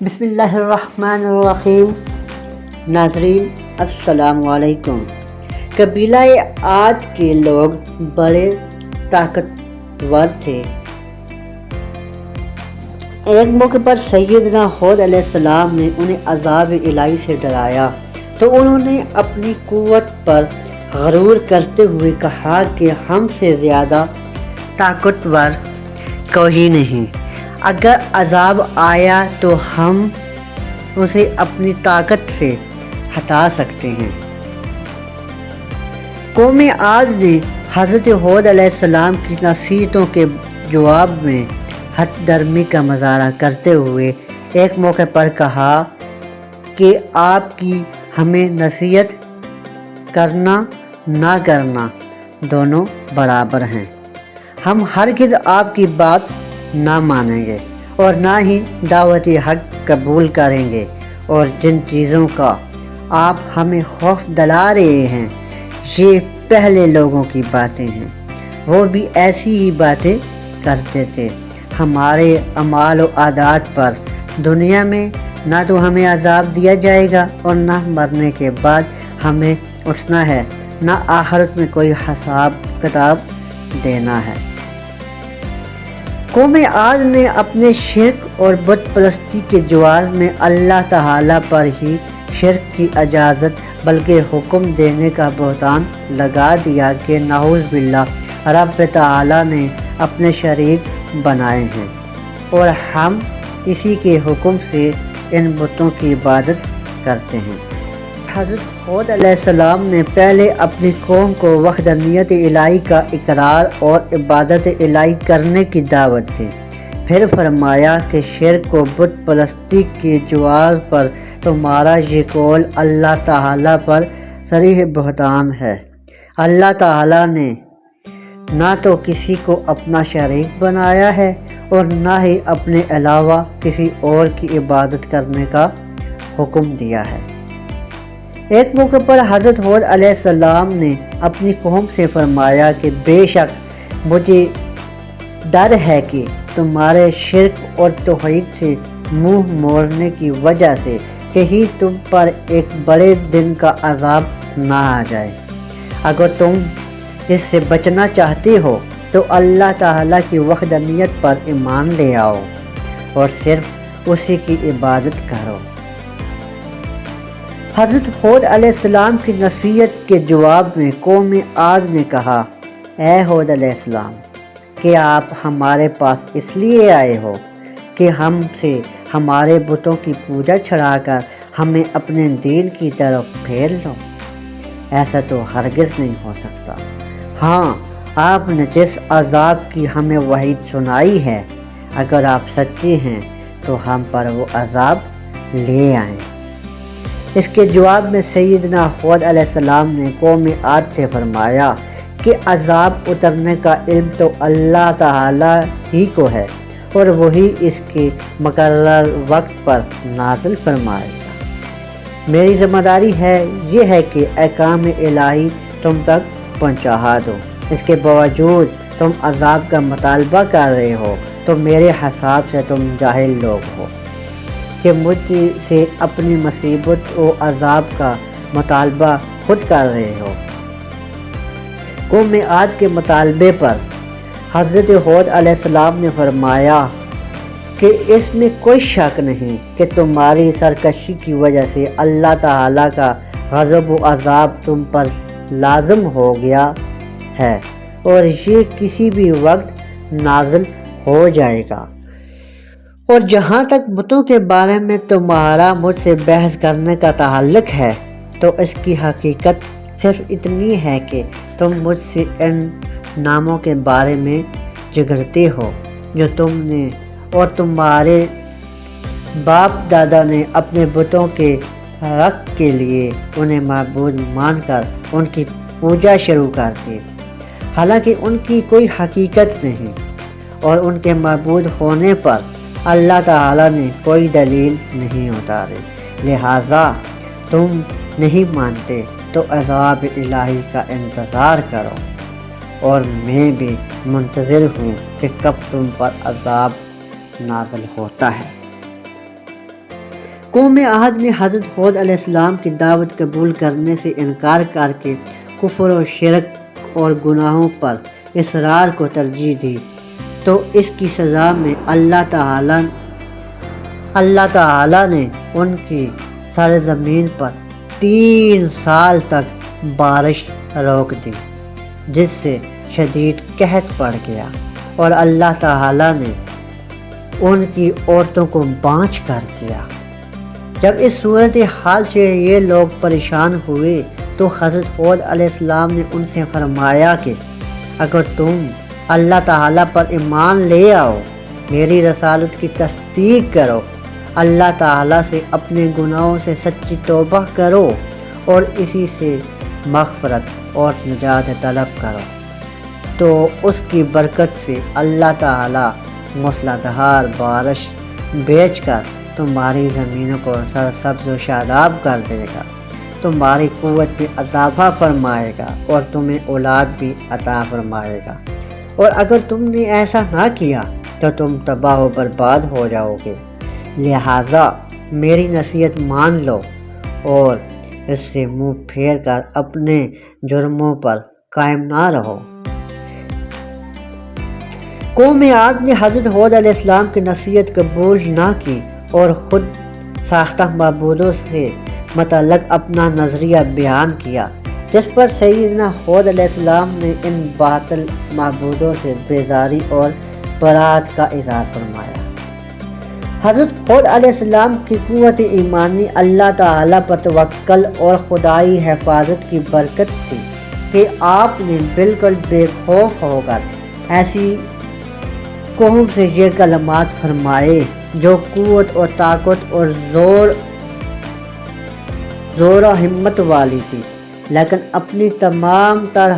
بسم اللہ الرحمن الرحیم۔ ناظرین السلام علیکم۔ قبیلہ عاد کے لوگ بڑے طاقتور تھے۔ ایک موقع پر سیدنا ہود علیہ السلام نے انہیں عذاب الہی سے ڈرایا تو انہوں نے اپنی قوت پر غرور کرتے ہوئے کہا کہ ہم سے زیادہ طاقتور کوئی نہیں، اگر عذاب آیا تو ہم اسے اپنی طاقت سے ہٹا سکتے ہیں۔ قوم عاد نے حضرت ہود علیہ السلام کی نصیحتوں کے جواب میں ہٹ درمی کا مظاہرہ کرتے ہوئے ایک موقع پر کہا کہ آپ کی ہمیں نصیحت کرنا نہ کرنا دونوں برابر ہیں۔ ہم ہرگز آپ کی بات نہ مانیں گے اور نہ ہی دعوت حق قبول کریں گے، اور جن چیزوں کا آپ ہمیں خوف دلا رہے ہیں یہ پہلے لوگوں کی باتیں ہیں، وہ بھی ایسی ہی باتیں کرتے تھے۔ ہمارے اعمال و عادات پر دنیا میں نہ تو ہمیں عذاب دیا جائے گا اور نہ مرنے کے بعد ہمیں اٹھنا ہے، نہ آخرت میں کوئی حساب کتاب دینا ہے۔ قوم عاد نے اپنے شرک اور بت پرستی کے جواز میں اللہ تعالیٰ پر ہی شرک کی اجازت بلکہ حکم دینے کا بہتان لگا دیا کہ نعوذ باللہ رب تعالیٰ نے اپنے شریک بنائے ہیں اور ہم اسی کے حکم سے ان بتوں کی عبادت کرتے ہیں۔ حضرت ہود علیہ السلام نے پہلے اپنی قوم کو وحدانیت الہی کا اقرار اور عبادت الہی کرنے کی دعوت دی، پھر فرمایا کہ شرک و بت پرستی کے جواز پر تمہارا یہ قول اللہ تعالیٰ پر صریح بہتان ہے۔ اللہ تعالیٰ نے نہ تو کسی کو اپنا شریک بنایا ہے اور نہ ہی اپنے علاوہ کسی اور کی عبادت کرنے کا حکم دیا ہے۔ ایک موقع پر حضرت ہود علیہ السلام نے اپنی قوم سے فرمایا کہ بے شک مجھے ڈر ہے کہ تمہارے شرک اور توحید سے منہ موڑنے کی وجہ سے کہیں تم پر ایک بڑے دن کا عذاب نہ آ جائے۔ اگر تم اس سے بچنا چاہتے ہو تو اللہ تعالیٰ کی وحدانیت پر ایمان لے آؤ اور صرف اسی کی عبادت کرو۔ حضرت ہود علیہ السلام کی نصیحت کے جواب میں قوم عاد نے کہا، اے ہود علیہ السلام، کیا آپ ہمارے پاس اس لیے آئے ہو کہ ہم سے ہمارے بتوں کی پوجا چھڑا کر ہمیں اپنے دین کی طرف پھیر لو؟ ایسا تو ہرگز نہیں ہو سکتا۔ ہاں، آپ نے جس عذاب کی ہمیں وعید سنائی ہے، اگر آپ سچے ہیں تو ہم پر وہ عذاب لے آئیں۔ اس کے جواب میں سیدنا ہود علیہ السلام نے قوم عاد سے فرمایا کہ عذاب اترنے کا علم تو اللہ تعالیٰ ہی کو ہے اور وہی اس کے مقرر وقت پر نازل فرمائے گا۔ میری ذمہ داری یہ ہے کہ احکام الہی تم تک پہنچا دو، اس کے باوجود تم عذاب کا مطالبہ کر رہے ہو تو میرے حساب سے تم جاہل لوگ ہو کہ مجھ سے اپنی مصیبت و عذاب کا مطالبہ خود کر رہے ہو۔ قوم عاد کے مطالبے پر حضرت ہود علیہ السلام نے فرمایا کہ اس میں کوئی شک نہیں کہ تمہاری سرکشی کی وجہ سے اللہ تعالیٰ کا غضب و عذاب تم پر لازم ہو گیا ہے اور یہ کسی بھی وقت نازل ہو جائے گا۔ اور جہاں تک بتوں کے بارے میں تمہارا مجھ سے بحث کرنے کا تعلق ہے تو اس کی حقیقت صرف اتنی ہے کہ تم مجھ سے ان ناموں کے بارے میں جھگڑتے ہو جو تم نے اور تمہارے باپ دادا نے اپنے بتوں کے رکھ کے لیے انہیں معبود مان کر ان کی پوجا شروع کر دی، حالانکہ ان کی کوئی حقیقت نہیں اور ان کے معبود ہونے پر اللہ تعالیٰ نے کوئی دلیل نہیں اتاری۔ لہٰذا تم نہیں مانتے تو عذاب الہی کا انتظار کرو اور میں بھی منتظر ہوں کہ کب تم پر عذاب نازل ہوتا ہے۔ قوم عاد نے حضرت ہود علیہ السلام کی دعوت قبول کرنے سے انکار کر کے کفر و شرک اور گناہوں پر اصرار کو ترجیح دی، تو اس کی سزا میں اللہ تعالی نے ان کی سرزمین پر 3 سال تک بارش روک دی، جس سے شدید قحط پڑ گیا، اور اللہ تعالی نے ان کی عورتوں کو بانجھ کر دیا۔ جب اس صورتحال سے یہ لوگ پریشان ہوئے تو حضرت ہود علیہ السلام نے ان سے فرمایا کہ اگر تم اللہ تعالیٰ پر ایمان لے آؤ، میری رسالت کی تصدیق کرو، اللہ تعالیٰ سے اپنے گناہوں سے سچی توبہ کرو اور اسی سے مغفرت اور نجات طلب کرو، تو اس کی برکت سے اللہ تعالیٰ موسلادھار بارش بھیج کر تمہاری زمینوں کو سرسبز و شاداب کر دے گا، تمہاری قوت میں اضافہ فرمائے گا اور تمہیں اولاد بھی عطا فرمائے گا، اور اگر تم نے ایسا نہ کیا تو تم تباہ و برباد ہو جاؤ گے، لہٰذا میری نصیحت مان لو اور اس سے منہ پھیر کر اپنے جرموں پر قائم نہ رہو۔ قوم عاد نے حضرت ہود علیہ السلام کی نصیحت قبول نہ کی اور خود ساختہ معبودوں سے متعلق اپنا نظریہ بیان کیا، جس پر سیدنا ہود علیہ السلام نے ان باطل معبودوں سے بیزاری اور برات کا اظہار فرمایا۔ حضرت ہود علیہ السلام کی قوت ایمانی اللہ تعالیٰ پر توکل اور خدائی حفاظت کی برکت تھی کہ آپ نے بالکل بے خوف ہو کر ایسی قوم سے یہ کلمات فرمائے جو قوت اور طاقت اور زور و ہمت والی تھی، لیکن اپنی تمام تر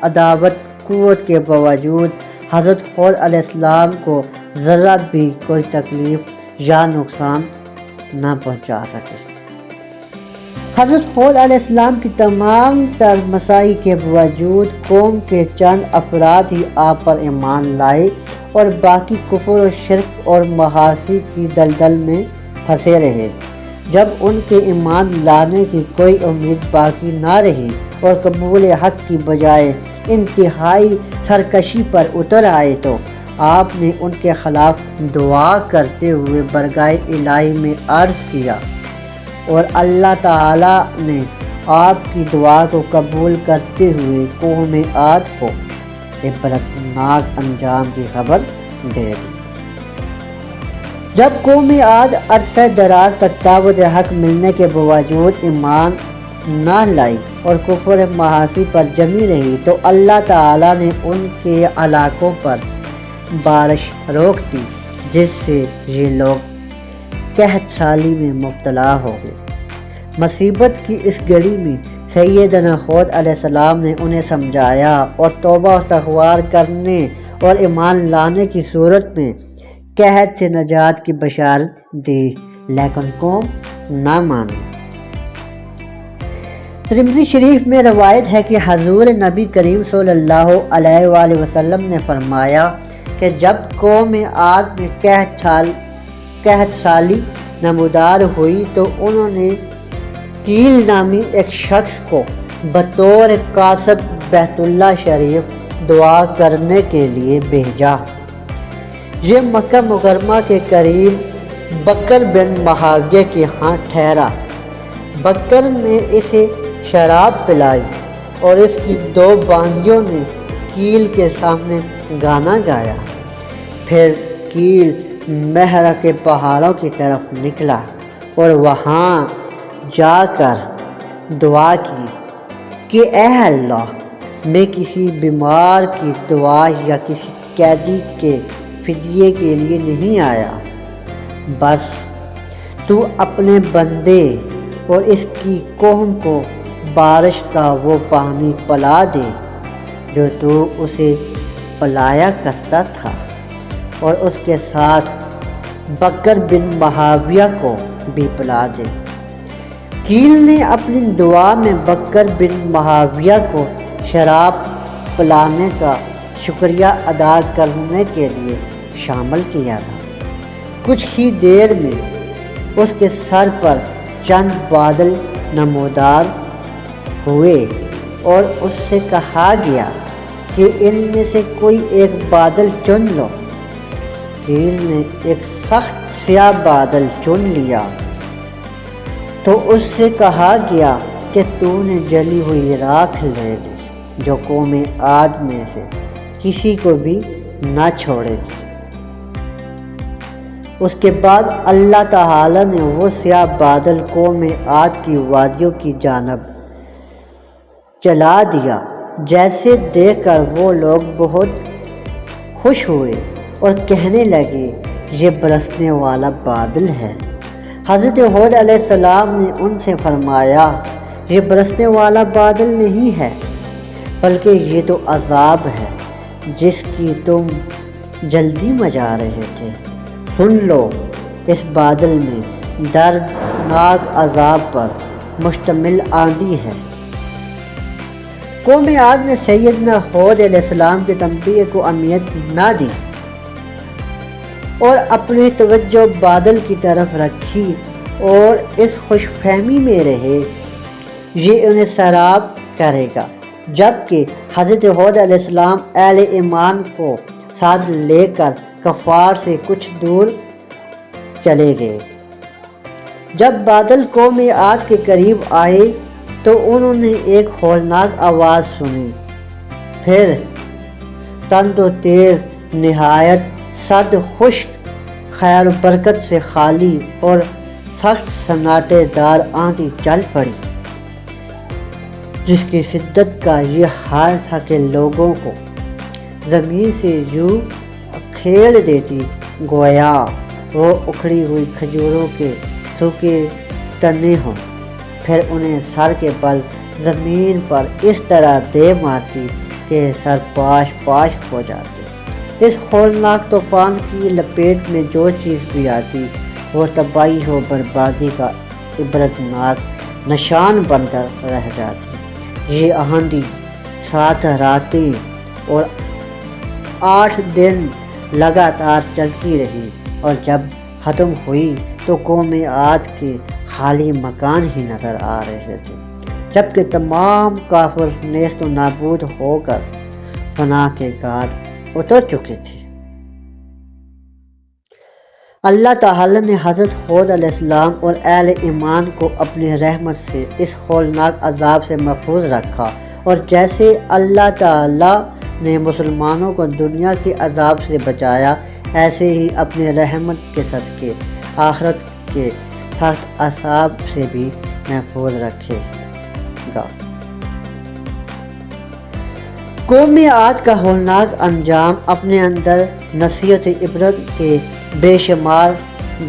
عداوت قوت کے باوجود حضرت ہود علیہ السلام کو ذرا بھی کوئی تکلیف یا نقصان نہ پہنچا سکے۔ حضرت ہود علیہ السلام کی تمام تر مساعی کے باوجود قوم کے چند افراد ہی آپ پر ایمان لائے اور باقی کفر و شرک اور معاصی کی دلدل میں پھنسے رہے۔ جب ان کے ایمان لانے کی کوئی امید باقی نہ رہی اور قبول حق کی بجائے انتہائی سرکشی پر اتر آئے تو آپ نے ان کے خلاف دعا کرتے ہوئے برگاہ الہی میں عرض کیا، اور اللہ تعالیٰ نے آپ کی دعا کو قبول کرتے ہوئے قوم عاد کو عبرتناک انجام کی خبر دے دی۔ جب قوم عاد عرصہ دراز تک دعوت حق ملنے کے باوجود ایمان نہ لائی اور کفر معاصی پر جمی رہی تو اللہ تعالیٰ نے ان کے علاقوں پر بارش روک دی، جس سے یہ لوگ قحط سالی میں مبتلا ہو گئے۔ مصیبت کی اس گھڑی میں سیدنا ہود علیہ السلام نے انہیں سمجھایا اور توبہ و استغفار کرنے اور ایمان لانے کی صورت میں قحط سے نجات کی بشارت دی، لیکن قوم نہ مانی۔ ترمذی شریف میں روایت ہے کہ حضور نبی کریم صلی اللہ علیہ وآلہ وسلم نے فرمایا کہ جب قوم عاد میں قحط سالی نمودار ہوئی تو انہوں نے کیل نامی ایک شخص کو بطور قاصد بیت اللہ شریف دعا کرنے کے لیے بھیجا۔ یہ مکہ مکرمہ کے قریب بکر بن محاویہ کے ہاں ٹھہرا۔ بکر نے اسے شراب پلائی اور اس کی 2 باندیوں نے کیل کے سامنے گانا گایا۔ پھر کیل مہرہ کے پہاڑوں کی طرف نکلا اور وہاں جا کر دعا کی کہ اے اللہ، میں کسی بیمار کی دعا یا کسی قیدی کے فدیے کے لیے نہیں آیا، بس تو اپنے بندے اور اس کی قوم کو بارش کا وہ پانی پلا دے جو تو اسے پلایا کرتا تھا، اور اس کے ساتھ بکر بن محاویہ کو بھی پلا دے۔ کیل نے اپنی دعا میں بکر بن محاویہ کو شراب پلانے کا شکریہ ادا کرنے کے لیے شامل کیا تھا۔ کچھ ہی دیر میں اس کے سر پر چند بادل نمودار ہوئے اور اس سے کہا گیا کہ ان میں سے کوئی ایک بادل چن لو۔ فیل نے ایک سخت سیاہ بادل چن لیا تو اس سے کہا گیا کہ تو نے جلی ہوئی راکھ لے لی جو قوم عاد میں سے کسی کو بھی نہ چھوڑے گی۔ اس کے بعد اللہ تعالی نے وہ سیاہ بادل قوم عاد کی وادیوں کی جانب چلا دیا، جیسے دیکھ کر وہ لوگ بہت خوش ہوئے اور کہنے لگے یہ برسنے والا بادل ہے۔ حضرت ہود علیہ السلام نے ان سے فرمایا یہ برسنے والا بادل نہیں ہے بلکہ یہ تو عذاب ہے جس کی تم جلدی مچا رہے تھے۔ سن لو، اس بادل میں دردناک عذاب پر مشتمل آندھی ہے۔ قوم عاد نے سیدنا ہود علیہ السلام کی تنبیہ کو اہمیت نہ دی اور اپنی توجہ بادل کی طرف رکھی اور اس خوش فہمی میں رہے یہ انہیں سیراب کرے گا، جبکہ حضرت ہود علیہ السلام اہل ایمان کو ساتھ لے کر کفار سے کچھ دور چلے گئے۔ جب بادل قوم عاد کے قریب آئے تو انہوں نے ایک ہولناک آواز سنی، پھر تند و تیز نہایت سرد خشک خیر و برکت سے خالی اور سخت سناٹے دار آندھی چل پڑی، جس کی شدت کا یہ حال تھا کہ لوگوں کو زمین سے یوں کھیڑ دیتی گویا وہ اکھڑی ہوئی کھجوروں کے سوکھے تنے ہوں، پھر انہیں سر کے بل زمین پر اس طرح دے مارتی کہ سر پاش پاش ہو جاتے۔ اس ہولناک طوفان کی لپیٹ میں جو چیز بھی آتی وہ تباہی و بربادی کا عبرتناک نشان بن کر رہ جاتی۔ یہ آندھی 7 راتیں اور 8 دن لگاتار چلتی رہی اور جب ختم ہوئی تو قوم عاد کے خالی مکان ہی نظر آ رہے تھے، جبکہ تمام کافر نیست و نابود ہو کر فنا کے گھاٹ اتر چکے تھے۔ اللہ تعالی نے حضرت ہود علیہ السلام اور اہل ایمان کو اپنی رحمت سے اس ہولناک عذاب سے محفوظ رکھا، اور جیسے اللہ تعالی نے مسلمانوں کو دنیا کے عذاب سے بچایا، ایسے ہی اپنی رحمت کے صدقے آخرت کے سخت عذاب سے بھی محفوظ رکھے گا۔ قوم عاد کا ہولناک انجام اپنے اندر نصیحت عبرت کے بے شمار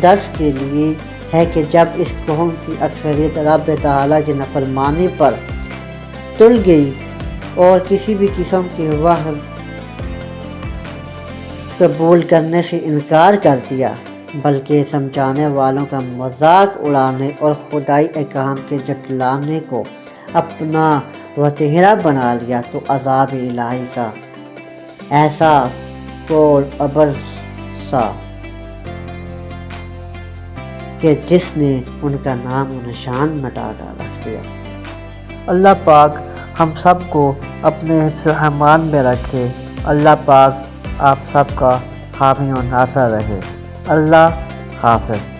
درس کے لیے ہے کہ جب اس قوم کی اکثریت رب تعالیٰ کی نافرمانی پر تل گئی اور کسی بھی قسم کی وحی قبول کرنے سے انکار کر دیا، بلکہ سمجھانے والوں کا مذاق اڑانے اور خدائی احکام کے جھٹلانے کو اپنا وسیلہ بنا لیا، تو عذاب الہی کا ایسا کول ابر سا کہ جس نے ان کا نام و نشان مٹا کر رکھ دیا۔ اللہ پاک ہم سب کو اپنے حفظ و امان میں رکھے۔ اللہ پاک آپ سب کا حامی و ناصر رہے۔ اللہ حافظ۔